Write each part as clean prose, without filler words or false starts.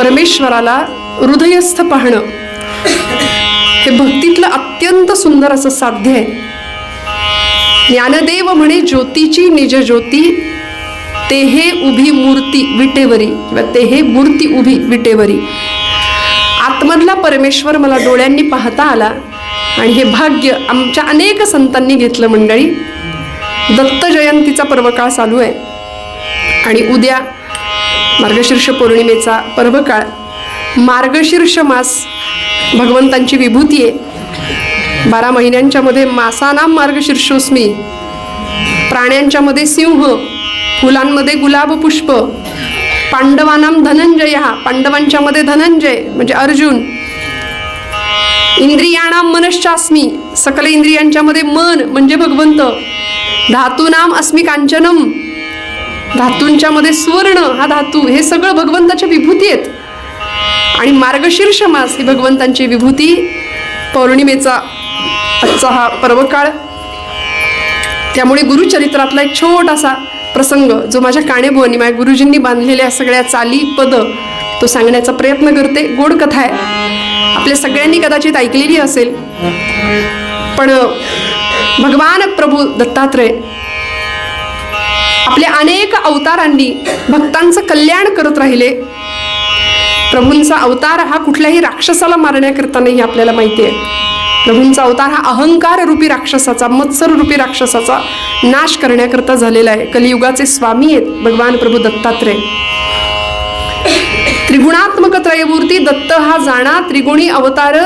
परमेश्वराला हृदयस्थ पाहणं हे भक्तीतलं अत्यंत सुंदर असं साध्य आहे. ज्ञानदेव म्हणे ज्योतीची निज ज्योती, तेहे उभी मूर्ती विटेवरी, किंवा तेहे मूर्ती उभी विटेवरी. आतमधला परमेश्वर मला डोळ्यांनी पाहता आला आणि हे भाग्य आमच्या अनेक संतांनी घेतलं. मंडळी, दत्त जयंतीचा पर्वकाळ चालू आहे आणि उद्या मार्गशीर्ष पौर्णिमेचा पर्वकाळ. मार्गशीर्ष मास भगवंतांची विभूती आहे. 12 महिन्यांच्या मध्ये मासानाम मार्गशीर्षोस्मी. प्राण्यांच्या मध्ये सिंह, फुलांमध्ये गुलाब पुष्प. पांडवानाम धनंजय, पांडवांच्या मध्ये धनंजय म्हणजे अर्जुन. इंद्रियाणाम मनश्चास्मी, सकल इंद्रियांच्या मध्ये मन म्हणजे भगवंत. धातूनाम अस्मी कांचनम, धातूंच्या मध्ये स्वर्ण हा धातू. हे सगळं भगवंताच्या विभूती आहेत. आणि मार्गशीर्ष मास ही भगवंतांची विभूती. पौर्णिमेचा आजचा हा पर्वकाळ. त्यामुळे गुरुचरित्रातला एक छोटासा प्रसंग जो माझ्या काणेबुवांनी, माझ्या गुरुजींनी बांधलेल्या सगळ्या चाली पद तो सांगण्याचा प्रयत्न करते. गोड कथा आहे, आपल्या सगळ्यांनी कदाचित ऐकलेली असेल. पण भगवान प्रभू दत्तात्रय आपल्या अनेक अवतारांनी भक्तांचं कल्याण करत राहिले. प्रभूंचा अवतार हा कुठल्याही राक्षसाला मारण्याकरता नाही, आपल्याला माहिती आहे. प्रभूंचा अवतार हा अहंकार रूपी राक्षसाचा, मत्सर रूपी राक्षसाचा नाश करण्याकरता झालेला आहे. कलियुगाचे स्वामी आहेत भगवान प्रभू दत्तात्रय. त्रिगुणात्मक त्रयमूर्ती दत्त हा जाणा, त्रिगुणी अवतार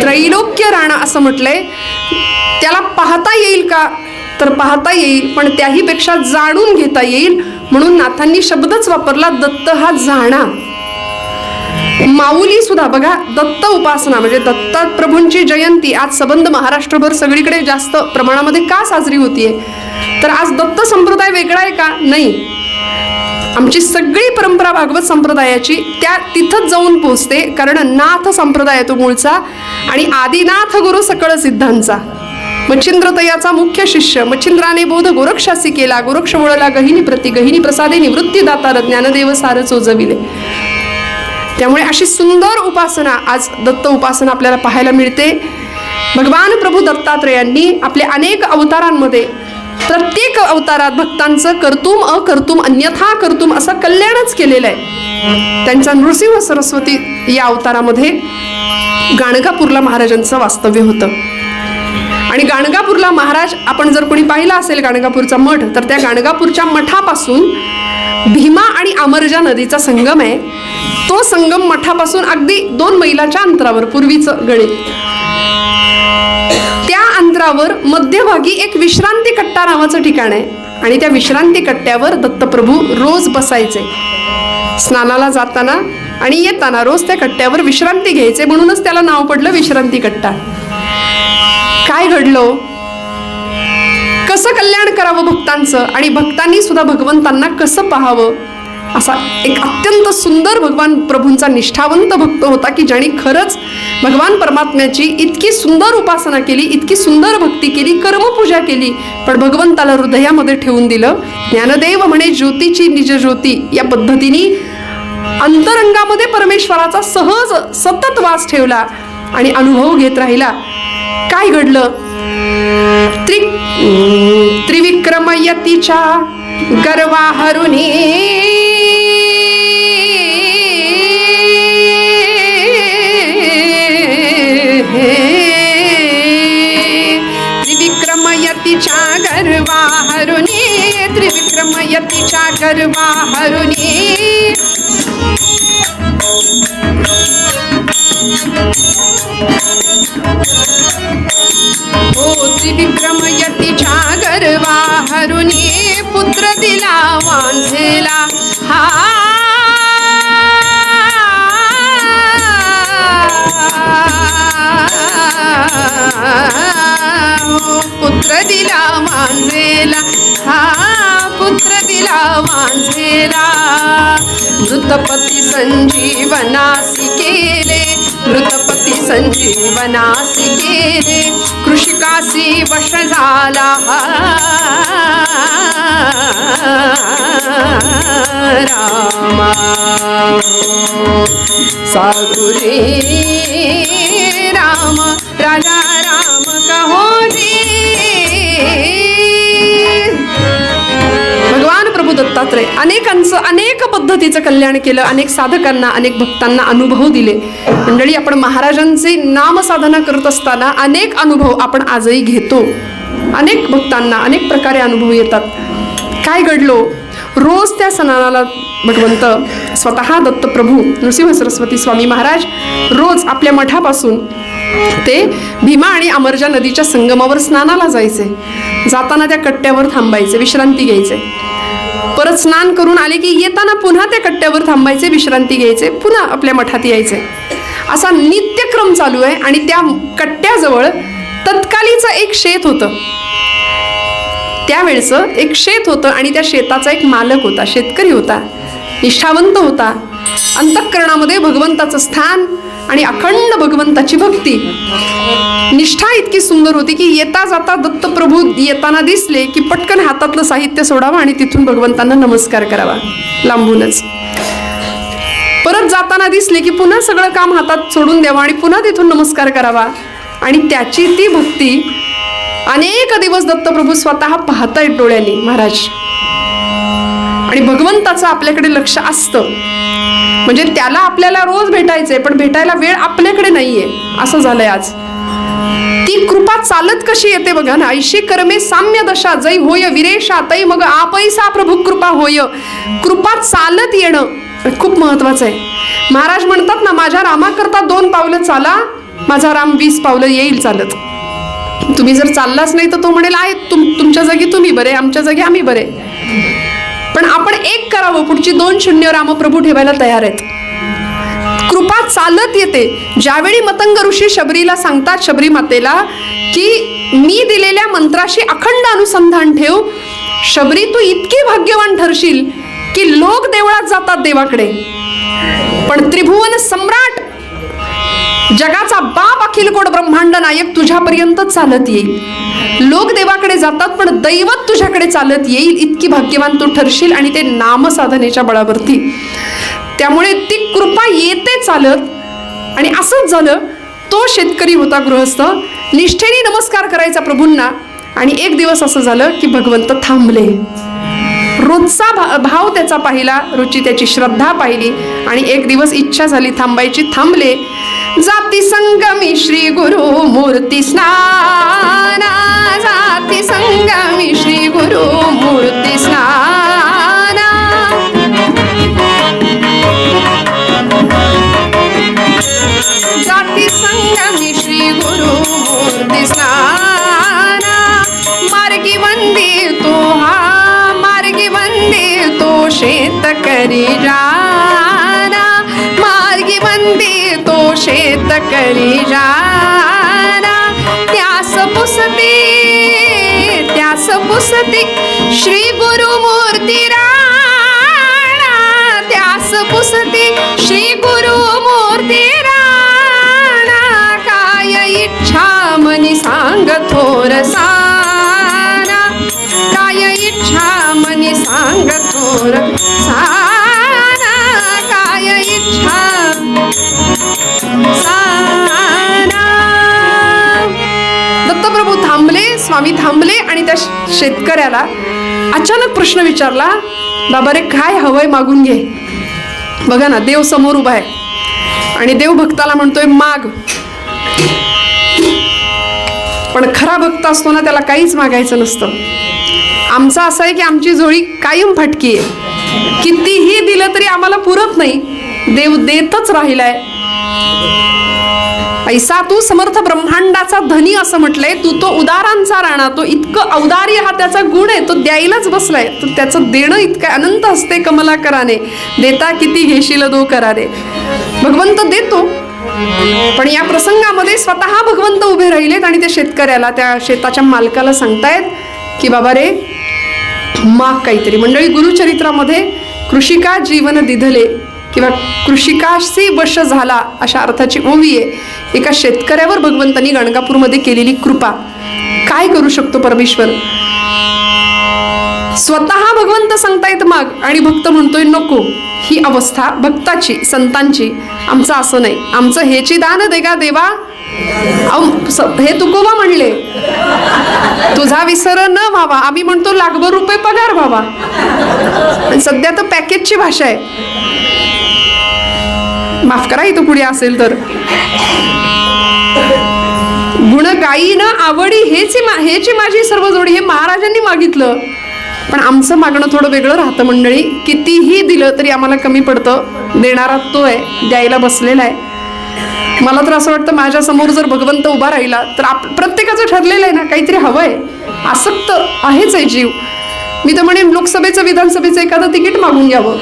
त्रैलोक्य राणा असं म्हटलंय. त्याला पाहता येईल का, तर पाहता येईल, पण त्याही पेक्षा जाणून घेता येईल. म्हणून नाथांनी शब्दच वापरला, दत्त हा जाणा. माऊली सुद्धा बघा, दत्त उपासना म्हणजे दत्त प्रभूंची जयंती आज संबंध महाराष्ट्रभर सगळीकडे जास्त प्रमाणामध्ये का साजरी होतीये, तर आज दत्त संप्रदाय वेगळा आहे का? नाही. आमची सगळी परंपरा भागवत संप्रदायाची त्या तिथंच जाऊन पोहोचते. कारण नाथ संप्रदाय तो मूळचा आणि आदिनाथ गुरु सकळ सिद्धांचा. मच्छिंद्रतयाचा मुख्य शिष्य. मच्छिंद्राने बोध गोरक्षासी केला, गोरक्ष वळला गहिनी प्रति, गहिनी प्रसादे निवृत्ती दातार, ज्ञानदेव सार चोजविले. त्यामुळे अशी सुंदर उपासना आज दत्त उपासना आपल्याला पाहायला मिळते. भगवान प्रभू दत्तात्रयांनी आपल्या अनेक अवतारांमध्ये प्रत्येक अवतारात भक्तांचं कर्तुम अकर्तुम अन्यथा कर्तुम असं कल्याणच केलेलं आहे. त्यांचा नृसिंह सरस्वती या अवतारामध्ये गाणगापूरला महाराजांचं वास्तव्य होतं. आणि गाणगापूरला महाराज, आपण जर कोणी पाहिला असेल गाणगापूरचा मठ, तर त्या गाणगापूरच्या मठापासून भीमा आणि अमरजा नदीचा संगम आहे. तो संगम मठापासून अगदी 2 मैलाच्या अंतरावर, पूर्वीचं गणित, त्या अंतरावर मध्यभागी एक विश्रांती कट्टा नावाचं ठिकाण आहे. आणि त्या विश्रांती कट्ट्यावर दत्तप्रभू रोज बसायचे. स्नानाला जाताना आणि येताना रोज त्या कट्ट्यावर विश्रांती घ्यायचे. म्हणूनच त्याला नाव पडलं विश्रांती कट्टा. काय घडलं, कसं कल्याण करावं भक्तांचं आणि भक्तांनी सुद्धा भगवंतांना कसं पाहावं, असा एक अत्यंत सुंदर भगवान प्रभूंचा निष्ठावंत भक्त होता की ज्याने खरंच भगवान परमात्म्याची इतकी सुंदर उपासना केली, इतकी सुंदर भक्ती केली, कर्मपूजा केली, पण भगवंताला हृदयामध्ये ठेवून दिलं. ज्ञानदेव म्हणे ज्योतीची निज ज्योती या पद्धतीने अंतरंगामध्ये परमेश्वराचा सहज सतत वास ठेवला आणि अनुभव घेत राहिला. काय घडलं, त्रिविक्रमयतीच्या गर्वाहरुनी त्रिविक्रमयतीच्या गर्वाहरुनी त्रिविक्रमयतीच्या गर्वाहरुनी त्रिविक्रमयतीच्या गर्वाहरुनी पुत्र दिला वांझेला. हा पुत्र दिला वांझेला, हा पुत्र दिला वांझेला. मृतपती संजीवनासी केले, मृतपती संजीवनासी केले, कृषिकासी वश झाला रामा. साधु रे राम राजा राम कहो रे। भगवान प्रभू दत्तात्रय अनेकांचं अनेक पद्धतीचं कल्याण केलं, अनेक साधकांना अनेक भक्तांना अनुभव दिले. मंडळी, आपण महाराजांचे नामसाधना करत असताना अनेक अनुभव आपण आजही घेतो. अनेक भक्तांना अनेक प्रकारे अनुभव येतात. काय घडलो, रोज त्या सणाला भगवंत स्वतः दत्तप्रभू नृसिंह सरस्वती स्वामी महाराज रोज आपल्या मठापासून ते भीमा आणि अमरजा नदीच्या संगमावर स्नानाला जायचे. जाताना त्या कट्ट्यावर थांबायचे, विश्रांती घ्यायचे. परत स्नान करून आले की येताना पुन्हा त्या कट्ट्यावर थांबायचे, विश्रांती घ्यायचे, पुन्हा आपल्या मठात यायचे. असा नित्यक्रम चालू आहे. आणि त्या कट्ट्याजवळ तत्कालीचं एक शेत होतं. त्यावेळचं एक शेत होतं आणि त्या शेताचा एक मालक होता, शेतकरी होता, निष्ठावंत होता. अंतःकरणामध्ये भगवंताचं स्थान आणि अखंड भगवंताची भक्ती, निष्ठा इतकी सुंदर होती की येता जाता दत्तप्रभू येताना दिसले की पटकन हातातलं साहित्य सोडावं आणि तिथून भगवंतांना नमस्कार करावा लांबूनच. परत जाताना दिसले की पुन्हा सगळं काम हातात सोडून द्यावं आणि पुन्हा तिथून नमस्कार करावा. आणि त्याची ती भक्ती अनेक दिवस दत्तप्रभू स्वतः पाहतायत डोळ्यांनी महाराज. आणि भगवंताचं आपल्याकडे लक्ष असतं, म्हणजे त्याला आपल्याला रोज भेटायचंय पण भेटायला वेळ आपल्याकडे नाहीये, असं झालंय आज. ती कृपा चालत कशी येते बघा ना. ऐशी कर्मे साम्य दशा जै होय विरेशा तै मग आपैसा प्रभू कृपा होय. कृपा चालत येणं खूप महत्वाचं आहे. महाराज म्हणतात ना, माझ्या रामाकरता 2 पावलं चाला, माझा राम 20 पावलं येईल चालत. तुम्ही जर चाललाच नाही तर तो म्हणेल आहे तुमच्या जागी तुम्ही बरे, आमच्या जागी आम्ही बरे. पण आपण एक करावं, पुढची 2 शून्य रामप्रभू ठेवायला तयार आहेत. कृपा चालत येते. ज्यावेळी मतंग ऋषी शबरीला सांगतात, शबरी मातेला, की मी दिलेल्या मंत्राशी अखंड अनुसंधान ठेव, शबरी तू इतकी भाग्यवान ठरशील की लोक देवळात जातात देवाकडे, पण त्रिभुवन सम्राट जगाचा बाप अखिल कोट ब्रह्मांड नायक तुझ्यापर्यंत चालत येईल. लोक देवाकडे जातात पण दैवत तुझ्याकडे चालत येईल, इतकी भाग्यवान तू ठरशील. आणि ते नामसाधनेच्या बळावरती. त्यामुळे ती कृपा येते चालत. आणि असंच झालं. तो शेतकरी होता, गृहस्थ, निष्ठेने नमस्कार करायचा प्रभूंना. आणि एक दिवस असं झालं की भगवंत थांबले. रोजचा भाव त्याचा पाहिला, रोजची त्याची श्रद्धा पाहिली. आणि एक दिवस इच्छा झाली थांबायची, थांबले. जाती संगमी श्री गुरु मूर्ती स्नाना, जाती संगमी श्री गुरु मूर्ती स्नाना. जाती संगमी श्री गुरु मूर्ती स्नाना. मार्गी वंदितो हा, मार्गी वंदितो शेतकरी जाना, मार्गी वंदितो शेतकरी जाना. त्यास पुसती श्री गुरु मूर्ती राणा, त्यास पुसती श्री गुरु मूर्ती राणा. काय इच्छा मनी सांग थोर साना, काय इच्छा मनी सांग थोर साना, काय इच्छा साना. दत्तप्रभू थांबले, स्वामी थांबले. आणि त्या शेतकऱ्याला अचानक प्रश्न विचारला, बाबा रे काय हवंय मागून घे. बघा ना, देव समोर उभा आहे आणि देव भक्ताला म्हणतोय माग. पण खरा भक्त असतो ना, त्याला काहीच मागायचं नसतं. आमचं असं आहे की आमची झोळी कायम फाटकी आहे, कितीही दिलं तरी आम्हाला पुरत नाही, देव देतच राहिलाय. ऐसा तू समर्थ ब्रह्मांडाचा धनी असं म्हटलंय. तू तो उदारांचा राणा, तो इतकं औदार्य हा त्याचा गुण आहे, तो द्यायलाच बसलाय. तो त्याचं देणं इतकं अनंत असते कमला कराने, देता किती घेशील दो कराने. भगवंत देतो. पण या प्रसंगामध्ये स्वतः भगवंत उभे राहिलेत आणि त्या शेतकऱ्याला, त्या शेताच्या मालकाला सांगतायत की बाबा रे माग काहीतरी. मंडळी, गुरुचरित्रामध्ये कृषिका जीवन दिधले किंवा कृषिकाशी वश झाला अशा अर्थाची ओवी आहे. एका शेतकऱ्यावर भगवंतांनी गणगापूरमध्ये केलेली कृपा. काय करू शकतो परमेश्वर. स्वतः भगवंत सांगतायत माग आणि भक्त म्हणतोय नको. ही अवस्था भक्ताची, संतांची. आमचं असं नाही. आमचं हेची दान दे गा देवा, हे तुकोबा म्हणले, तुझा विसर न व्हावा. आम्ही म्हणतो लाखभर रुपये पगार व्हावा. सध्या तर पॅकेजची भाषा आहे. माफ करा इथं पुढे असेल तर. गुण गाई न आवडी हेची माझी सर्व जोडी, हे महाराजांनी मागितलं. पण आमचं मागणं थोडं वेगळं राहतं मंडळी. कितीही दिलं तरी आम्हाला कमी पडतं. देणारा तो आहे, द्यायला बसलेला आहे. मला तर असं वाटतं माझ्या समोर जर भगवंत उभा राहिला तर प्रत्येकाचं ठरलेलं आहे ना, काहीतरी हवंय, आसक्त आहेच आहे जीव. मी तर म्हणेन लोकसभेचं, विधानसभेचं एखादं तिकीट मागून घ्यावं.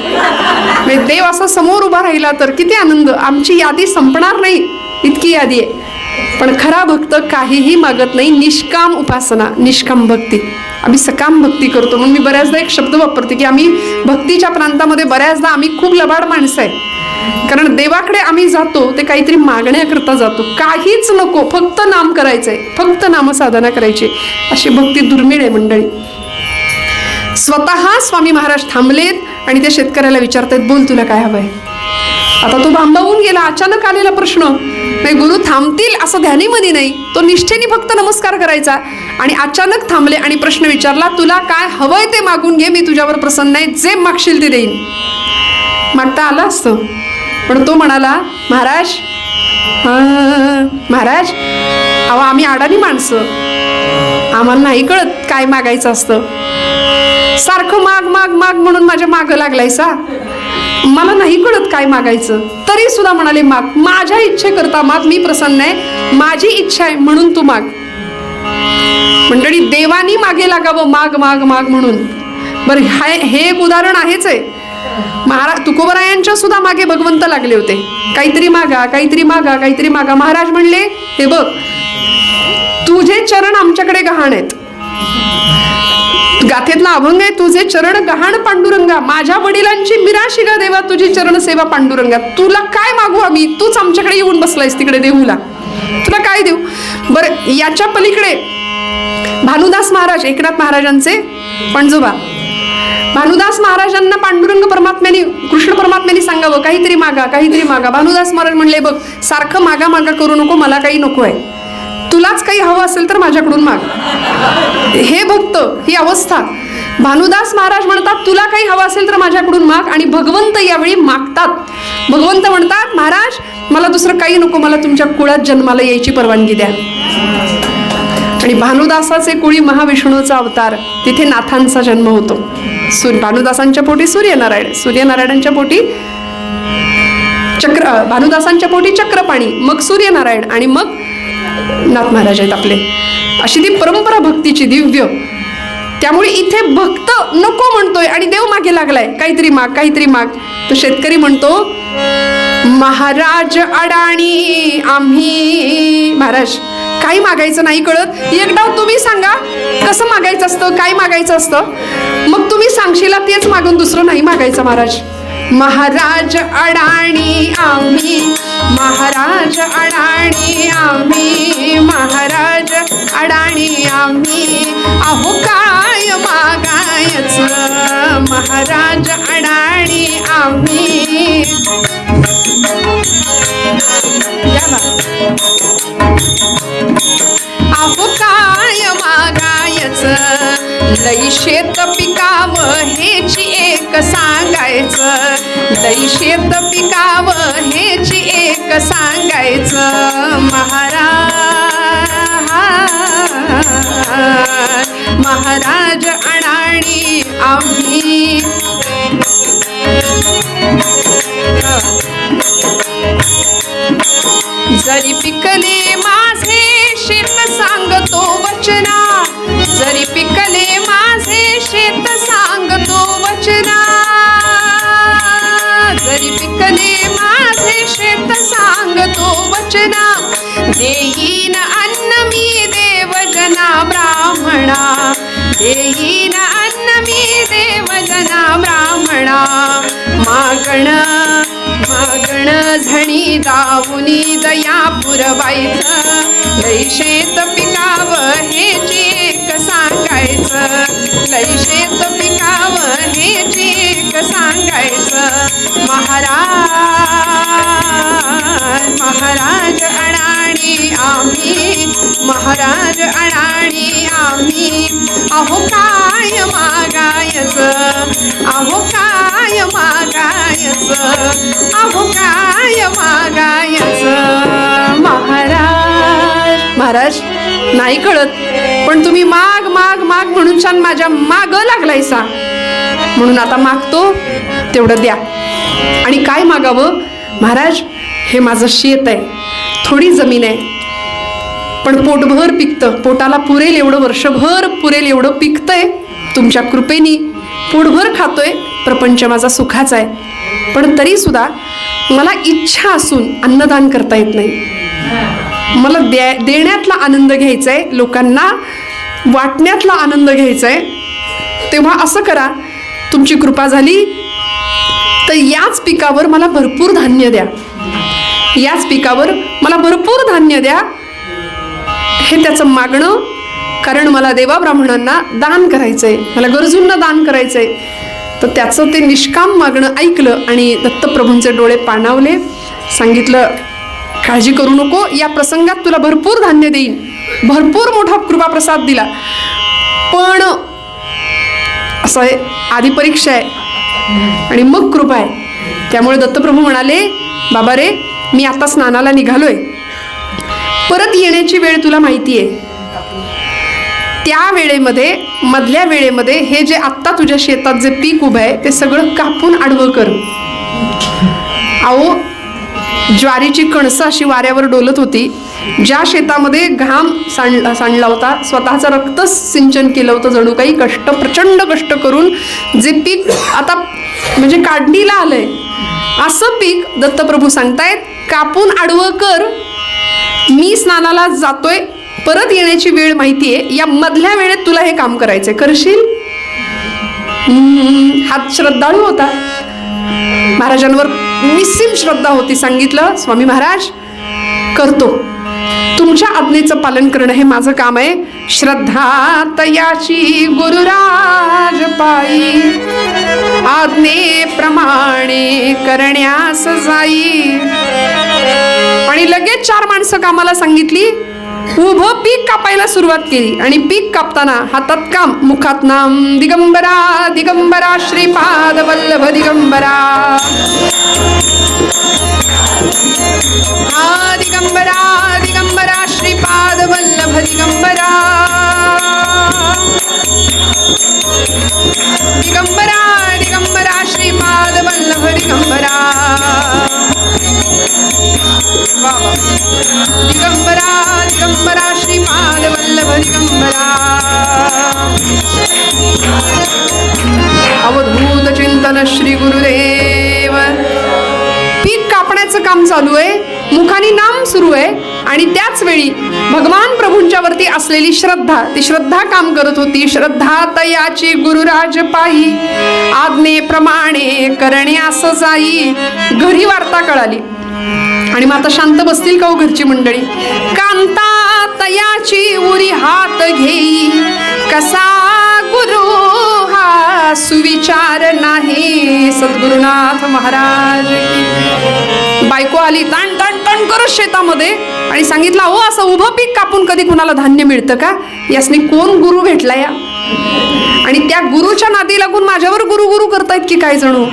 देव असा समोर उभा राहिला तर किती आनंद. आमची यादी संपणार नाही इतकी यादी आहे. पण खरा भक्त काहीही मागत नाही. निष्काम उपासना, निष्काम भक्ती. आम्ही सकाम भक्ती करतो. म्हणून मी बऱ्याचदा एक शब्द वापरते की आम्ही भक्तीच्या प्रांतामध्ये बऱ्याचदा आम्ही खूप लबाड माणसं आहे. कारण देवाकडे आम्ही जातो ते काहीतरी मागण्याकरता जातो. काहीच नको, फक्त नाम करायचंय, फक्त नामसाधना करायची. अशी भक्ती दुर्मिळ आहे मंडळी. स्वतः स्वामी महाराज थांबलेत आणि त्या शेतकऱ्याला विचारतायत, बोल तुला काय हवंय. आता तो भांबावून गेला. अचानक आलेला प्रश्न. नाही, गुरु थांबतील असं ध्यानीमध्ये नाही, तो निष्ठेने फक्त नमस्कार करायचा. आणि अचानक थांबले आणि प्रश्न विचारला, तुला काय हवंय ते मागून घे, मी तुझ्यावर प्रसन्न आहे, जे मागशील ते देईन. मागता आलं असतं, पण तो म्हणाला, महाराज महाराज अहो आम्ही अडाणी माणसं, आम्हाला नाही कळत काय मागायचं असतं. सारखं माग माग माग म्हणून माझ्या मागं लागलायसा. मला नाही कळत काय मागायचं. तरी सुद्धा म्हणाले, माग, माझ्या इच्छेकरता माग, मी प्रसन्न आहे, माझी इच्छा आहे म्हणून तू माग. मंडळी, देवानी मागे लागावं, माग माग माग म्हणून. बरं, हे एक उदाहरण आहेच आहे. महाराज तुकोबरायांच्या सुद्धा मागे भगवंत लागले होते. काहीतरी मागा, काहीतरी मागा, काहीतरी मागा. महाराज म्हणले, हे बघ, तुझे चरण आमच्याकडे गहाण आहेत. गाथेतला अभंग आहे, तुझे चरण गहाण पांडुरंगा, माझ्या वडिलांची मिराशी गा देवा, तुझी चरण सेवा पांडुरंगा. तुला काय मागू आम्ही, तूच आमच्याकडे येऊन बसलायस तिकडे देहूला, तुला काय देऊ. बरं, याच्या पलीकडे भानुदास महाराज, एकनाथ महाराजांचे पणजोबा, भानुदास महाराजांना पांडुरंग परमात्म्याने, कृष्ण परमात्म्याने सांगावं, काहीतरी मागा, काहीतरी मागा. भानुदास महाराज म्हणले, बघ, सारखं मागा मागा करू नको, मला काही नको आहे, तुलाच काही हवं असेल तर माझ्याकडून माग. हे भक्त, ही अवस्था. भानुदास महाराज म्हणतात, तुला काही हवं असेल तर माझ्याकडून माग. आणि भगवंत यावेळी मागतात. भगवंत म्हणतात, महाराज मला दुसरं काही नको, मला तुमच्या कुळात जन्माला यायची परवानगी द्या. आणि भानुदासाचे कुळी महाविष्णूचा अवतार, तिथे नाथांचा जन्म होतो. भानुदासांच्या पोटी सूर्यनारायण, सूर्यनारायणांच्या पोटी भानुदासांच्या पोटी चक्रपाणी, मग सूर्यनारायण आणि मग नाथ महाराज आहेत आपले. अशी ती परंपरा भक्तीची दिव्य. त्यामुळे इथे भक्त नको म्हणतोय आणि देव मागे लागलाय, काहीतरी माग, काहीतरी माग. तो शेतकरी म्हणतो, महाराज अडाणी आम्ही. महाराज काही मागायचं नाही कळत, एकदा तुम्ही सांगा कसं मागायचं असतं, काय मागायचं असतं, मग तुम्ही सांगशीला तेच मागून, दुसरं नाही मागायचं. महाराज, महाराज अडाणी आम्ही, महाराज अडाणी आम्ही, महाराज अडाणी आम्ही, अहो काय मागायचं, महाराज अडाणी आम्ही. अहो काय मागायचं, लई शेत पिकावं हेची एक सांगायचं, लई शेत पिकावं हेची एक सांगायचं. महाराज अडाणी आम्ही. जरी पिकले माझे शेत सांगतो वचना, जरी पिकले माझे शेत सांगतो वचना, जरी पिकले माझे शेत सांगतो वचना, देईन अन्न मी देवजना ब्राह्मणा, देईन अन्न मी देवजना ब्राह्मणा. मागण मागण झणी दावुनी दया पुरवायचं, लई शेत पिकावं हेची एक सांगायचं, लई शेत पिकावं हेची एक सांगायचं. नाही कळत, पण तुम्ही माग माग माग म्हणून छान माझ्या माग लागलायसा, म्हणून आता मागतो तेवढं द्या. आणि काय मागावं? महाराज, हे माझं शेत आहे, थोडी जमीन आहे, पण पोटभर पिकतं, पोटाला पुरेल एवढं, वर्षभर पुरेल एवढं पिकतंय, तुमच्या कृपेनी पोटभर खातोय, प्रपंच माझा सुखाचा आहे, पण तरी सुद्धा मला इच्छा असून अन्नदान करता येत नाही. मला देण्यातला आनंद घ्यायचा आहे, लोकांना वाटण्यातला आनंद घ्यायचा आहे. तेव्हा असं करा, तुमची कृपा झाली तर याच पिकावर मला भरपूर धान्य द्या, याच पिकावर मला भरपूर धान्य द्या. हे त्याचं मागणं, कारण मला देवा ब्राह्मणांना दान करायचंय, मला गरजूंना दान करायचंय. तर त्याचं ते निष्काम मागणं ऐकलं आणि दत्तप्रभूंचे डोळे पाणावले. सांगितलं, काळजी करू नको, या प्रसंगात तुला भरपूर धान्य देईन. भरपूर मोठा कृपाप्रसाद दिला, पण असं आहे, आधी परीक्षा आहे आणि मग कृपा आहे. त्यामुळे दत्तप्रभू म्हणाले, बाबा रे, मी आता स्नानाला निघालोय, परत येण्याची वेळ तुला माहिती आहे. त्या वेळेमध्ये, मधल्या वेळेमध्ये हे जे आत्ता तुझ्या शेतात जे पीक उभं आहे ते सगळं कापून आडवं कर. अहो, ज्वारीची कणसं अशी वाऱ्यावर डोलत होती. ज्या शेतामध्ये घाम सांडला होता, स्वतःचं रक्त सिंचन केलं होतं, जणू काही कष्ट, प्रचंड कष्ट करून जे पीक आता म्हणजे काढणीला आलंय, असं पीक दत्तप्रभू सांगतायत, कापून आडवं कर. मी स्नानाला जातोय, परत येण्याची वेळ माहितीये, या मधल्या वेळेत तुला हे काम करायचंय, करशील? हात श्रद्धाळू होता, महाराजांवर निस्सीम श्रद्धा होती. सांगितलं, स्वामी महाराज, करतो, तुमच्या आज्ञेचं पालन करणं हे माझं काम आहे. श्रद्धा तयाची गुरुराज पायी, आज्ञेप्रमाणे करण्यास जाई. आणि लगेच 4 माणसं कामाला सांगितली. उभं पीक कापायला सुरुवात केली आणि पीक कापताना हातात काम, मुखात नाम, दिगंबरा दिगंबरा श्रीपाद वल्लभ दिगंबरा, हा दिगंबरा दिगंबरा श्रीपाद वल्लभ दिगंबरा, दिगंबरा दिगंबरा श्रीपाद वल्लभ दिगंबरा, दिगंबरा दिगंबरा श्रीपाद वल्लभ दिगंबरा. अवधूत चिंतन श्री गुरुदेव. पीक कापण्याचं काम चालू आहे, मुखानी नाम सुरू आहे, आणि त्याच वेळी भगवान प्रभूंच्या वरती असलेली श्रद्धा, ती श्रद्धा काम करत होती. श्रद्धा तयाची गुरुराज पायी, आज्ञेप्रमाणे करण्यास जाई. घरी वार्ता कळाली आणि मग आता शांत बसतील का हो घरची मंडळी? कांता तयाची उरी हात घेई, कसा गुरु हा सुविचार नाही. सद्गुरुनाथ महाराज की. बायको आली ताण ताण ताण करत शेतामध्ये आणि सांगितलं, हो, असं उभं पीक कापून कधी कुणाला धान्य मिळतं का? यासनी कोण गुरु भेटला या? आणि त्या गुरुच्या नादी लागून माझ्यावर गुरु गुरु करतायत की काय जणू.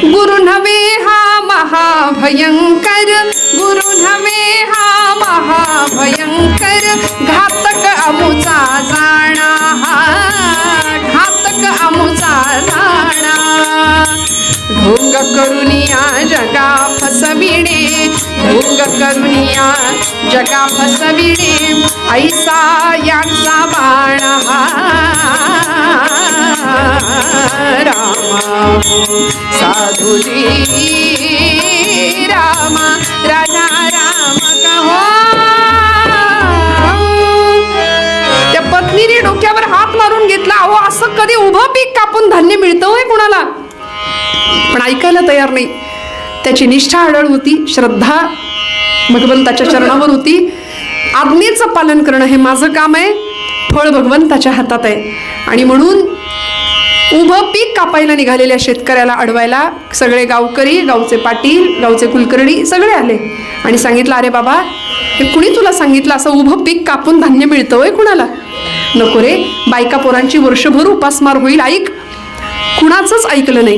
गुरु नव्हे हा महाभयंकर, गुरु नव्हे हा महाभयंकर, घातक अमुचा जाणा, घातक अमुचा जाणा. ढोंग करुनिया जगा फसविणे, ढोंग करुनिया जगा फसविणे, ऐसा यांचा बाणा. रामा साधुजी रामा, राजा राम कहो. त्या पत्नीने डोक्यावर हात मारून घेतला. अहो, असं कधी उभं पीक कापून धान्य मिळतं होय कुणाला? पण ऐकायला तयार नाही. त्याची निष्ठा अढळ होती, श्रद्धा भगवंताच्या चरणावर होती. आज्ञेचं पालन करणं हे माझं काम आहे, फळ भगवंताच्या हातात आहे. आणि म्हणून उभं पीक कापायला निघालेल्या शेतकऱ्याला अडवायला सगळे गावकरी, गावचे पाटील, गावचे कुलकर्णी सगळे आले आणि सांगितलं, अरे बाबा, हे कुणी तुला सांगितलं असं उभं पीक कापून धान्य मिळतं होय कुणाला? नको रे, बायका पोरांची वर्षभर उपासमार होईल, ऐक. कुणाचंच ऐकलं नाही.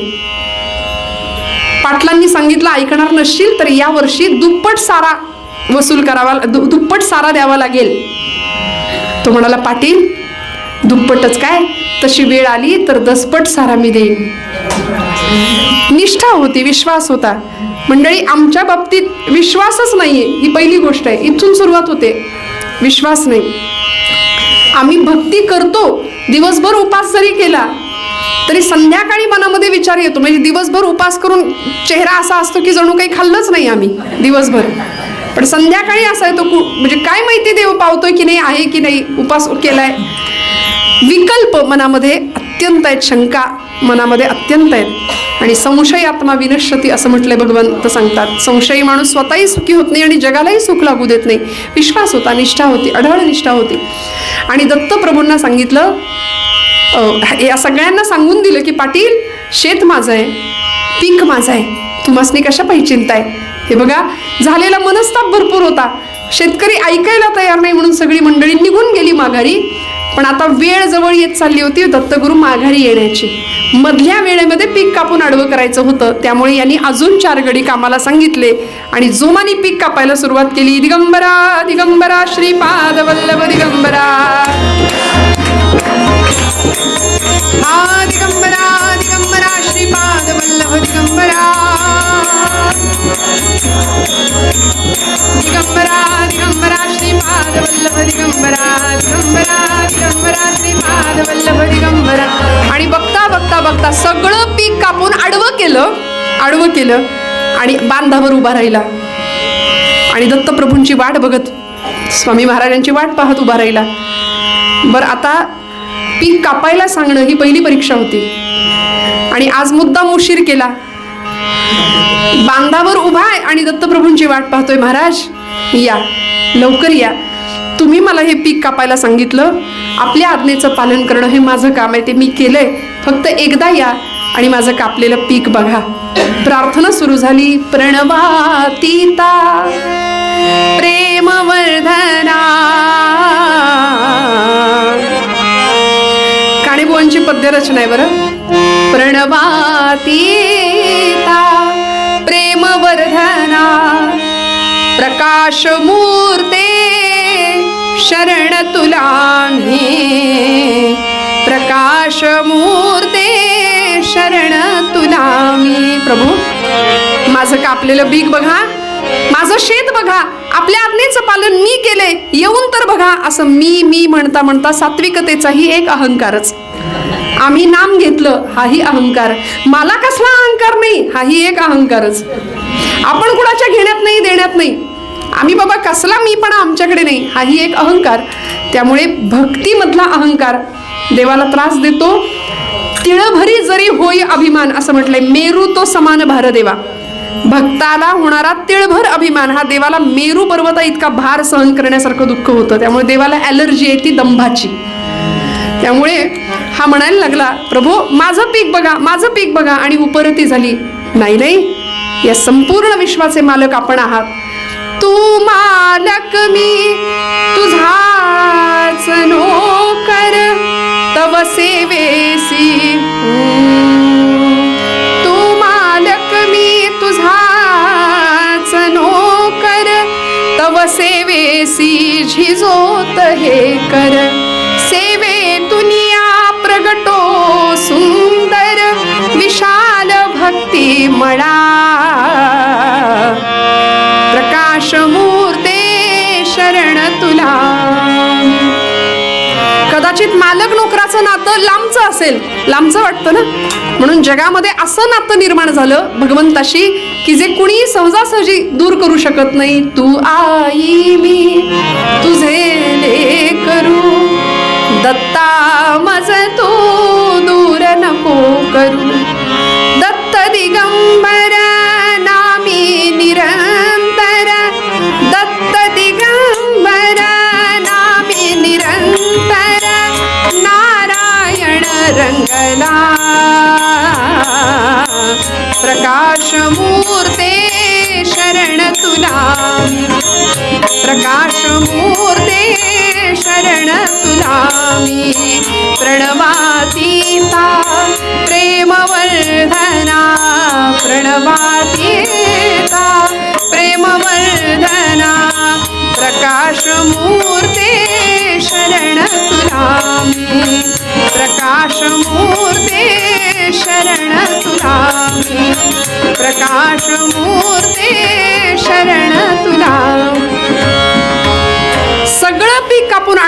पाटलांनी सांगितलं, ऐकणार नसशील तर या वर्षी दुप्पट सारा वसूल करावा, दुप्पट सारा द्यावा लागेल. तो म्हणाला, पाटील दुप्पटच काय, तशी वेळ आली तर दसपट सारा मी देईन. निष्ठा होती, विश्वास होता. मंडळी, आमच्या बाबतीत विश्वासच नाहीये, ही पहिली गोष्ट आहे. इथून सुरुवात होते. विश्वास नाही. आम्ही भक्ती करतो, दिवसभर उपास जरी केला तरी संध्याकाळी मनामध्ये विचार येतो. म्हणजे दिवसभर उपास करून चेहरा असा असतो की जणू काही खाल्लंच नाही आम्ही दिवसभर, पण संध्याकाळी असा येतो म्हणजे काय माहिती देव पावतोय की नाही, आहे की नाही, उपास केलाय. विकल्प मनामध्ये अत्यंत आहेत, शंका मनामध्ये अत्यंत आहेत. आणि संशय आत्मा विनश्यती असं म्हटलंय भगवंत सांगतात. संशयी माणूस स्वतःही सुखी होत नाही आणि जगालाही सुख लागू देत नाही. विश्वास होता, निष्ठा होती, अढळ निष्ठा होती. आणि दत्तप्रभूंना सांगितलं, या सगळ्यांना सांगून दिलं की पाटील शेत माझं आहे, पीक माझं आहे, तुम्हासनी कशा पाहिजे चिंता आहे. हे बघा, झालेला मनस्ताप भरपूर होता. शेतकरी ऐकायला तयार नाही म्हणून सगळी मंडळी निघून गेली माघारी. पण आता वेळ जवळ येत चालली होती दत्तगुरु माघारी येण्याची. मधल्या वेळेमध्ये पीक कापून आडवं करायचं होतं, त्यामुळे यांनी अजून 4 गडी कामाला सांगितले आणि जोमाने पीक कापायला सुरुवात केली. दिगंबरा दिगंबरा श्रीपाद वल्लभ दिगंबरा, हा दिगंबरा दिगंबरा श्रीपाद वल्लभ दिगंबरा, दिगंबरा दिगंबरा श्रीपाद वल्लभ दिगंबरा, दिगंबरा दिगंबरा श्रीपाद वल्लभ दिगंबरा. आणि बघता बघता बघता सगळं पीक कापून आडवं केलं आणि बांधावर उभा राहिला. आणि दत्तप्रभूंची वाट बघत, स्वामी महाराजांची वाट पाहत उभा राहिला. बरं, आता पीक कापायला सांगणं ही पहिली परीक्षा होती. आणि आज मुद्दाम उशीर केला. बांधावर उभा आहे आणि दत्तप्रभूंची वाट पाहतोय. महाराज या, लवकर या, तुम्ही मला हे पीक कापायला सांगितलं, आपल्या आज्ञेचं पालन करणं हे माझं काम आहे, ते मी केलंय. फक्त एकदा या आणि माझं कापलेलं पीक बघा. प्रार्थना सुरू झाली. प्रणवातीता प्रेमवर्धना. काणेबुवांची पद्यरचना आहे बरं. प्रणवातीता प्रेमवर्धना, प्रकाश मूर्ते शरण तुला मी, प्रकाश मूर्ते शरण तुला मी. प्रभू, माझं कापलेलं पीक बघा, माझं शेत बघा, आपल्या आज्ञेचं पालन मी केले, येऊन तर बघा. असं मी म्हणता म्हणता सात्विकतेचाही एक अहंकारच. आम्ही नाम घेतलं हाही अहंकार, मला कसला अहंकार नाही हाही एक अहंकारच. आपण कुणाच्या घेण्यात नाही, देण्यात नाही, आम्ही बाबा कसला मी पण आमच्याकडे नाही, हाही एक अहंकार. त्यामुळे भक्तीमधला अहंकार देवाला त्रास देतो. तिळभरी जरी होय अभिमान असं म्हटलंय, मेरू तो समान भार देवा. भक्ताला होणारा तिळभर अभिमान हा देवाला मेरू पर्वता इतका भार सहन करण्यासारखं दुःख होतं. त्यामुळे देवाला ॲलर्जी आहे ती दंभाची. त्यामुळे हा म्हणायला लागला, प्रभू माझं पीक बघा, माझं पीक बघा. आणि उपरती झाली, नाही नाही, या संपूर्ण विश्वाचे मालक आपण आहात. तू मालक मी तुझाच नोकर, तव सेवेसी. तू मालक मी तुझाच नोकर, तव सेवेसी झिजोत हे कर. सेवे तुनिया प्रगटो सुंदर, विशाल भक्ती मळा. प्रकाश मूर्ते शरण तुला. कदाचित मालक नोकराचं नातं लांबचं असेल, लांबचं वाटतं ना, म्हणून जगामध्ये असं नातं निर्माण झालं भगवंताशी की जे कुणी सहजासहजी दूर करू शकत नाही. तू आई मी तुझे लेकरू, दत्ता मज तू दूर नको करू. दत्त दिगंबर नामी निरंतर, दत्त दिगंबर नामी निरंतर, नारायण रंगला. प्रकाश मूर्ते शरण तुला, प्रकाश मूर्ते शरण तुला मी. प्रणवातीता प्रेमवर्धना, प्रणवातीता प्रेमवर्धना, प्रकाश मूर्ते शरण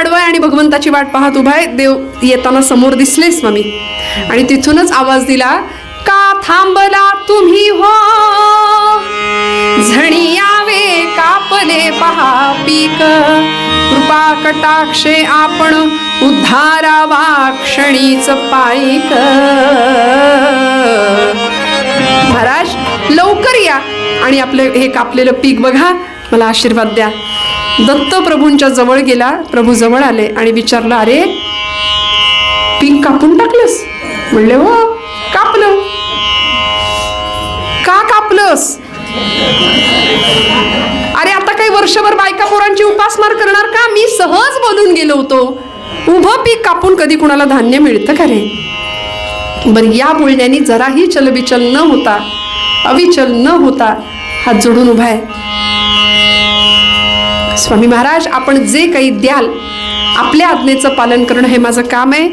आडवा आहे आणि भगवंताची वाट पाहत उभा आहे. देव येताना समोर दिसले स्वामी आणि तिथूनच आवाज दिला, का थांबला तुम्ही हो, झणी यावे कापले पहा पीक, कृपा कटाक्षे आपण उद्धारावा क्षणीच पायिक. महाराज लवकर या आणि आपले हे कापलेलं पीक बघा, मला आशीर्वाद द्या. दत्त प्रभूंच्या जवळ गेला. प्रभू जवळ आले आणि विचारलं, अरे पीक कापून टाकलंस? म्हणले, हो कापलं. का कापलंस? अरे आता काही वर्षभर बायका पोरांची उपासमार करणार का? मी सहज बोलून गेलो होतो. उभं पीक कापून कधी कुणाला धान्य मिळतं का रे? बरं, या बोलण्याने जराही चलबिचल न होता, अविचल न होता हात जोडून उभा आहे. स्वामी महाराज, आपण जे काही द्याल आपल्या आज्ञेचं पालन करणं हे माझं काम आहे.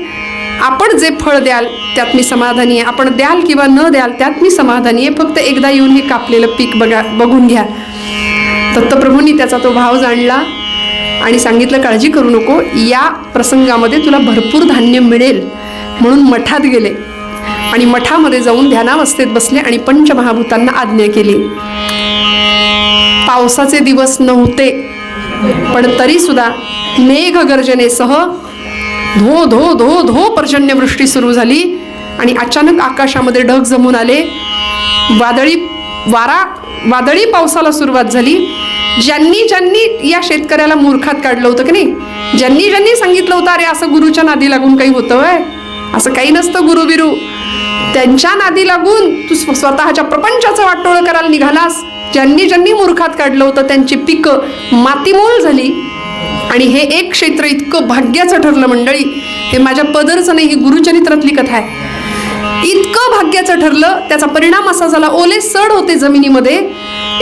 आपण जे फळ द्याल त्यात मी समाधानी आहे. आपण द्याल किंवा न द्याल त्यात मी समाधानी आहे. फक्त एकदा येऊन हे कापलेलं पीक बघून घ्या. दत्तप्रभूंनी त्याचा तो भाव जाणला आणि सांगितलं, काळजी करू नको, या प्रसंगामध्ये तुला भरपूर धान्य मिळेल. म्हणून मठात गेले आणि मठामध्ये जाऊन ध्यानावस्थेत बसले आणि पंचमहाभूतांना आज्ञा केली. पावसाचे दिवस नव्हते, पण तरी सुद्धा मेघ गर्जनेसह धो धो धो धो पर्जन्यवृष्टी सुरू झाली आणि अचानक आकाशामध्ये ढग जमून आले. वादळी पावसाला सुरुवात झाली. ज्यांनी या शेतकऱ्याला मूर्खात काढलं होतं की नाही, ज्यांनी सांगितलं होतं, अरे असं गुरुच्या नादी लागून काही होतं वय, असं काही नसतं गुरु बिरू, त्यांच्या नादी लागून तू स्वतःच्या प्रपंचाचं वाटोळं करायला निघालास. ज्यांनी मूर्खात काढलं होतं त्यांची पिकं मातीमोल झाली. आणि हे एक क्षेत्र इतकं भाग्याचं ठरलं मंडळी, हे माझ्या पदरचं नाही, ही गुरुचरित्रातली कथा आहे. इतकं भाग्याचं ठरलं, त्याचा परिणाम असा झाला, ओले सड होते जमिनीमध्ये,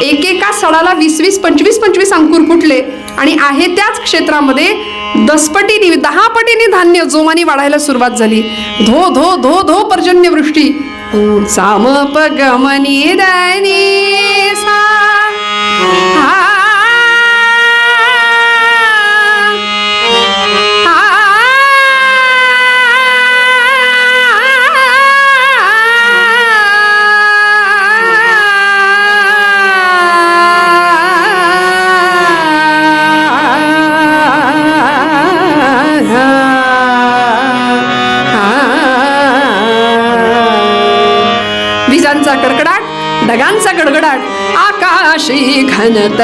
एकेका सडाला 20-20, 25-25 अंकुर फुटले आणि आहे त्याच क्षेत्रामध्ये 10 पटीने धान्य जोमाने वाढायला सुरुवात झाली. धो धो धो धो पर्जन्यवृष्टी. साम पगमनी दानी सा कडकडाट, ढगांचा गडगडाट, आकाशी घनत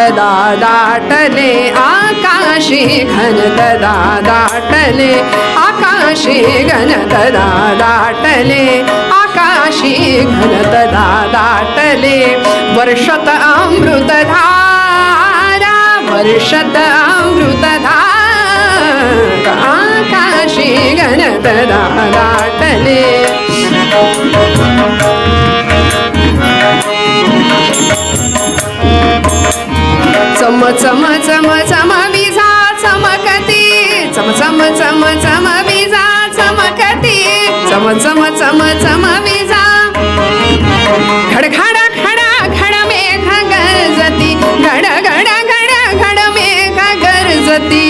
दाटले, आकाशी घनत दाटले, आकाशी घनत दाटले, आकाशी घनत दाटले, वर्षत अमृतधारा, वर्षत अमृतधारा, आकाशी घनत दाटले. चम चम चम चम विजा चमकती, चम चम चम चम विजा चमकती, चम चम चम चम विजा. घड घड घड घड मेघ गरजती, घड घड घड घड मेघ गरजती,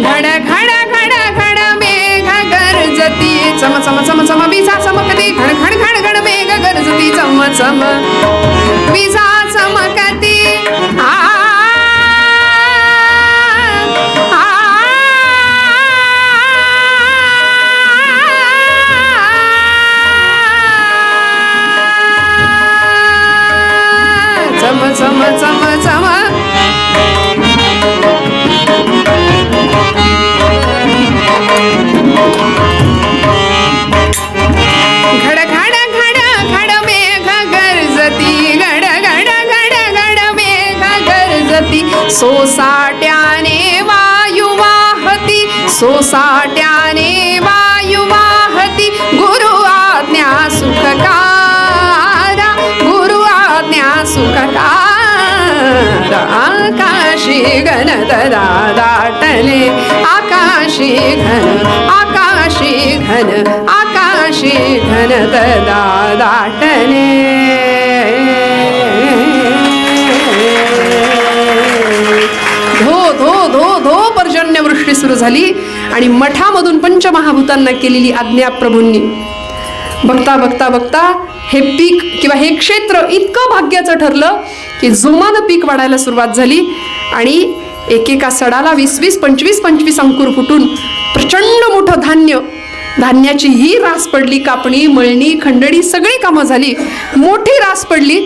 घड घड घड घड मेघ गरजती, चम चम चम चम विजा चमकती, घड घड घड घड मेघ गरजती, चम चम विजा चमकती. चम चम चम चम घड घड घड घड मेघ गरजती, घड घड घड घड मेघ गरजती, सोसाट्याने वायू वाहती, सोसाट्याने वायू वाहती, गुरु आज्ञा सुखकारा, गुरु आज्ञा सुखकारा. आकाशी घनत दाटले, आकाशी घन, आकाशी घन, आकाशी घनत दाटले. सुरू झाली आणि मठामधून पंचमहाभूतांना केलेली आज्ञा प्रभूंनी. बघता बघता बघता हे पीक किंवा हे क्षेत्र इतकं भाग्याचं ठरलं की जोमानं पीक वाढायला सुरुवात झाली आणि एकेका सडाला 20-20, 25-25 अंकुर फुटून प्रचंड मोठं धान्याची ही रास पडली. कापणी, मळणी, खंडणी सगळी कामं झाली, मोठी रास पडली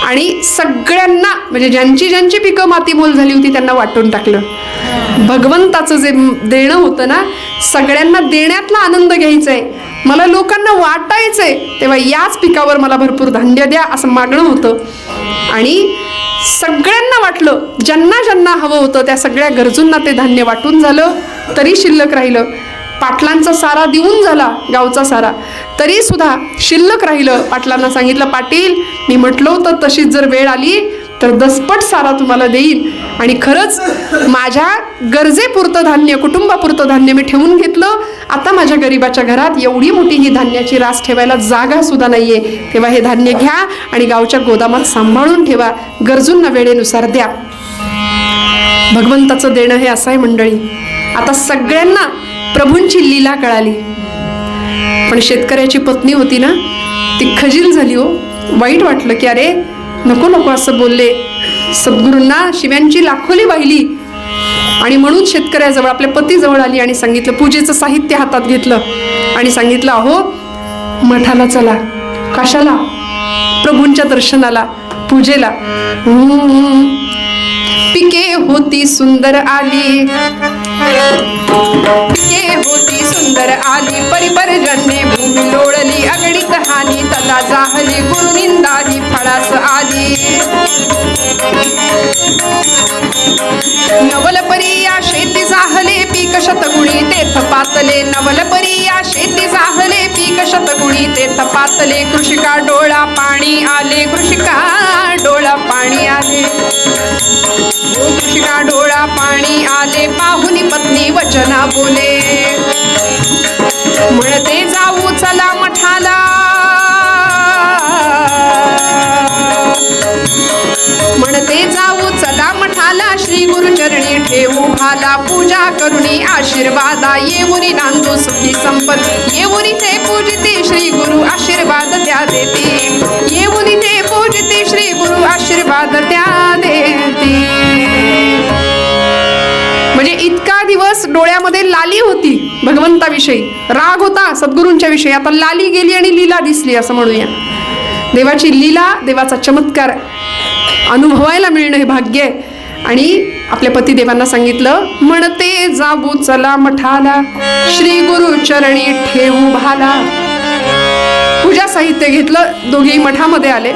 आणि सगळ्यांना म्हणजे ज्यांची पिकं मातीमोल झाली होती त्यांना वाटून टाकलं. भगवंताचं जे देणं होतं ना, सगळ्यांना देण्यातला आनंद घ्यायचाय, मला लोकांना वाटायचंय, तेव्हा याच पिकावर मला भरपूर धान्य द्या असं मागणं होतं. आणि सगळ्यांना वाटलं, ज्यांना ज्यांना हवं होतं त्या सगळ्या गरजूंना ते धान्य वाटून झालं. तरी शिल्लक राहिलं. पाटलांचा सारा देऊन झाला, गावचा सारा, तरी सुद्धा शिल्लक राहिलं. पाटलांना सांगितलं, पाटील मी म्हटलं होतं तशीच जर वेळ आली तर दसपट सारा तुम्हाला देईन. आणि खरंच माझ्या गरजेपुरतं धान्य, कुटुंबापुरतं धान्य मी ठेवून घेतलं. आता माझ्या गरिबाच्या घरात एवढी मोठी ही धान्याची रास ठेवायला जागा सुद्धा नाहीये, तेव्हा हे धान्य घ्या आणि गावच्या गोदामात सांभाळून ठेवा, गरजूंना वेळेनुसार द्या. भगवंताचं देणं हे असं आहे मंडळी. आता सगळ्यांना प्रभूंची लीला कळाली, पण शेतकऱ्याची पत्नी होती ना, ती खजील झाली हो. वाईट वाटलं की अरे नको असं बोलले. सद्गुरूंना शिव्यांची लाखोली वाहिली आणि म्हणून शेतकऱ्याजवळ आपल्या पतीजवळ आली आणि सांगितलं, पूजेचं साहित्य हातात घेतलं आणि सांगितलं, अहो मठाला चला. कशाला? प्रभूंच्या दर्शनाला, पूजेला. पिके होती सुंदर आली, पिके होती सुंदर आली, परिपर्जन्ये भूमी लोळली, अगणित हानी तदा जाहली, गुरुनिंदा ही फळास आली. नवलपरी या शेती जाहले, पीक शतगुणी तेथ पातले. नवलपरी या शेती जाहले, पीक शतगुणी तेथ पातले. कृषिका डोळा पाणी आले, कृषिका डोळा पाणी आले, कृषिका डोळा पाणी आले. पाहुनी पत्नी वचना बोले, म्हणते जाऊ चला मठाला, म्हणते जाऊ चला मठाला. श्री गुरुचरणी ठेवू भाला, पूजा करुणी आशीर्वादा. येऊनी नांदू सुखी संपत्ती, येऊनी ते पूजिते श्री गुरु आशीर्वाद त्या देते. येऊनी ते पूजिते श्री गुरु आशीर्वाद त्या देते. म्हणजे इतका दिवस डोळ्यामध्ये लाली होती, भगवंताविषयी राग होता, सद्गुरूंच्या विषयी. आता लाली गेली आणि लीला दिसली असं म्हणूया. देवाची लीला, देवाचा चमत्कार अनुभवायला मिळणं हे भाग्य आहे. आणि आपल्या पतिदेवांना सांगितलं, म्हणते जाबू चला मठाला, श्री गुरु चरणी ठेवू भाला. पूजा साहित्य घेतलं, दोघेही मठामध्ये आले.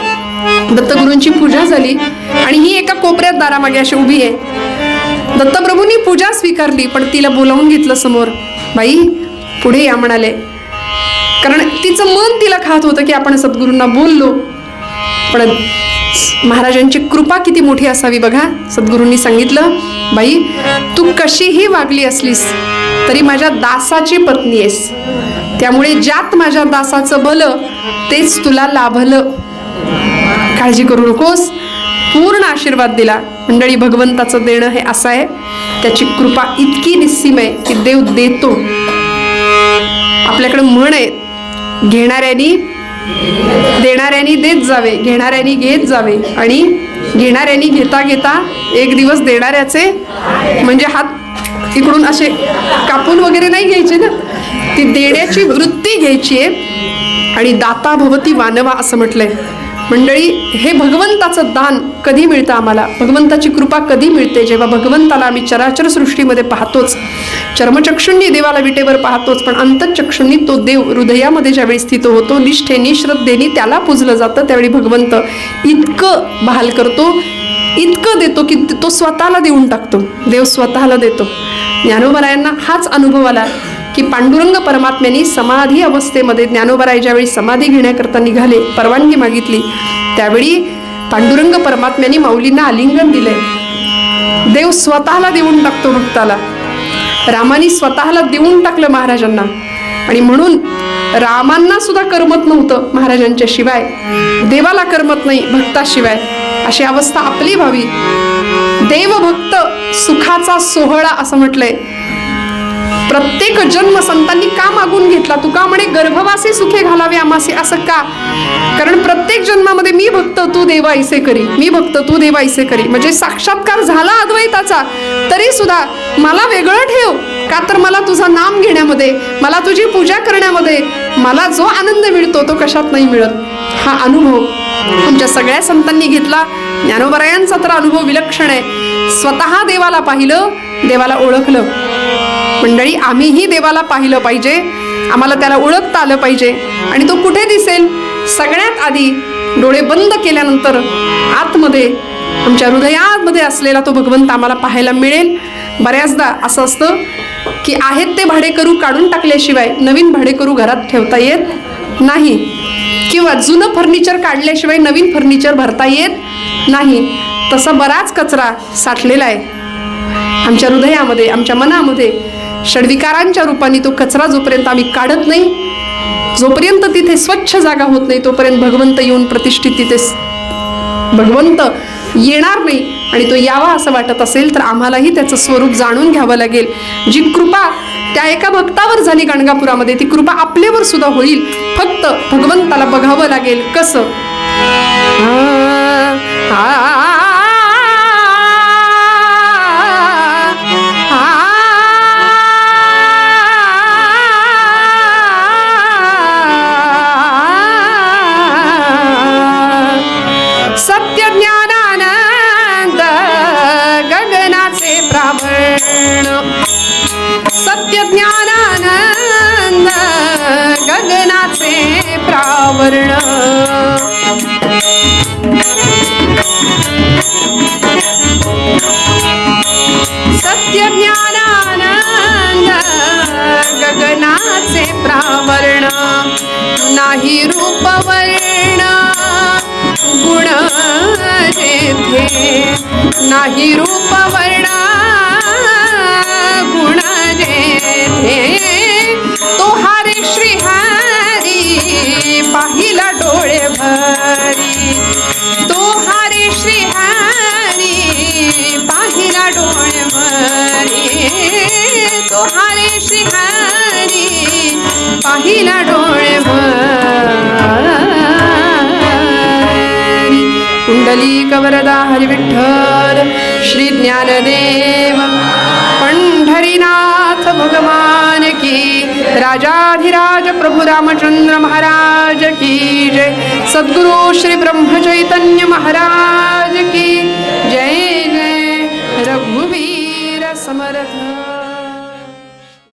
दत्तगुरूंची पूजा झाली आणि ही एका कोपऱ्यात दारामागे अशी उभी आहे. दत्तप्रभूंनी पूजा स्वीकारली, पण तिला बोलावून घेतलं समोर. बाई पुढे या म्हणाले, कारण तिचं मन तिला खात होतं की आपण सद्गुरूंना बोललो. पण महाराजांची कृपा किती मोठी असावी बघा. सद्गुरूंनी सांगितलं, बाई तू कशीही वागली असलीस तरी माझ्या दासाची पत्नी आहेस, त्यामुळे ज्यात माझ्या दासाचं भलं तेच तुला लाभलं, काळजी करू नकोस. पूर्ण आशीर्वाद दिला. मंडळी, भगवंताचं देणं हे असं आहे, त्याची कृपा इतकी निस्सीम आहे की देव देतो. आपल्याकडे म्हण आहे, देणाऱ्यांनी देत जावे, घेणाऱ्यांनी घेत जावे. आणि घेणाऱ्यांनी घेता घेता एक दिवस देणाऱ्याचे म्हणजे हात इकडून असे कापून वगैरे नाही घ्यायचे ना, ती देण्याची वृत्ती घ्यायची आहे. आणि दाता भवती वानवा असं म्हटलंय. मंडळी, हे भगवंताचं दान कधी मिळतं आम्हाला, भगवंताची कृपा कधी मिळते? जेव्हा भगवंताला आम्ही चराचर सृष्टीमध्ये पाहतोच, चर्मचक्षुंनी देवाला विटेवर पाहतोच, पण अंतःचक्षुंनी तो देव हृदयामध्ये ज्यावेळी स्थित होतो, निष्ठेनी श्रद्धेनी त्याला पूजलं जातं, त्यावेळी भगवंत इतकं बहाल करतो, इतकं देतो की तो स्वतःला देऊन टाकतो. देव स्वतःला देतो. ज्ञानोबरायांना हाच अनुभव आला की पांडुरंग परमात्म्यांनी समाधी अवस्थेमध्ये, ज्ञानोबराय ज्यावेळी समाधी घेण्याकरता निघाले, परवानगी मागितली, त्यावेळी पांडुरंग परमात्म्यांनी माऊलींना आलिंगन दिले. देव स्वतःला देऊन टाकतो भक्ताला. रामानी स्वतःला देऊन टाकलं महाराजांना. आणि म्हणून रामांना सुद्धा करमत नव्हतं महाराजांच्या शिवाय, देवाला करमत नाही भक्ताशिवाय. अशी अवस्था आपली व्हावी. देवभक्त सुखाचा सोहळा असं म्हटलंय. प्रत्येक जन्म संतांनी का मागून घेतला? तुका म्हणे गर्भवासी सुखे घालावे आमासे. असं का? कारण प्रत्येक जन्मामध्ये मी भक्त तू देवा ऐसे करी, मी भक्त तू देवा ऐसे करी. म्हणजे साक्षात्कार झाला अद्वैताचा, तरी सुद्धा मला वेगळं ठेव. का तर मला तुझं नाम घेण्यामध्ये, मला तुझी पूजा करण्यामध्ये मला जो आनंद मिळतो तो कशात नाही मिळत. हा अनुभव आमच्या सगळ्या संतांनी घेतला. ज्ञानोबरायांचा तर अनुभव विलक्षण आहे. स्वतः देवाला पाहिलं, देवाला ओळखलं. मंडळी, आम्हीही देवाला पाहिलं पाहिजे, आम्हाला त्याला ओळखता आलं पाहिजे. आणि तो कुठे दिसेल? सगळ्यात आधी डोळे बंद केल्यानंतर आतमध्ये, आमच्या हृदयामध्ये असलेला तो भगवंत आम्हाला पाहायला मिळेल. बऱ्याचदा असं असतं की आहेत ते भाडेकरू काढून टाकल्याशिवाय नवीन भाडेकरू घरात ठेवता येत नाही, किंवा जुनं फर्निचर काढल्याशिवाय नवीन फर्निचर भरता येत नाही. तसा बराच कचरा साठलेला आहे आमच्या हृदयामध्ये, आमच्या मनामध्ये. षड्विकारांच्या रूपाने तो कचरा जोपर्यंत आम्ही काढत नाही, जोपर्यंत तिथे स्वच्छ जागा होत नाही, तोपर्यंत भगवंत येऊन प्रतिष्ठित तिथे भगवंत येणार नाही. आणि तो यावा असं वाटत असेल तर आम्हालाही त्याचं स्वरूप जाणून घ्यावं लागेल. जी कृपा त्या एका भक्तावर झाली गाणगापुरामध्ये, ती कृपा आपल्यावर सुद्धा होईल. फक्त भगवंताला बघावं लागेल. कसं? सत्य ज्ञानानंद गगनाचे प्रावरण, सत्य ज्ञानानंद गगनाचे प्रावरण. सत्य ज्ञानानंद गगनाचे प्रावरण. नाही रूप वर्ण गुण जेथे, नाही रूप वर्ण गुण जेथे. तो हरे श्री हरी पाहिला डोळे भरी, तो हरे श्री हरी पाहिला डोळे भरी, तो हरे श्री हरी पाहिला डोळे भरी. कुंडलिक वरदा हरी विठ्ठल श्री ज्ञानदेव पंढरीनाथ भगवान की, राजाधिराज प्रभु रामचंद्र महाराज की जय. सद्गुरु श्री ब्रह्म चैतन्य महाराज की जय. जय रघुवीर समर्थ.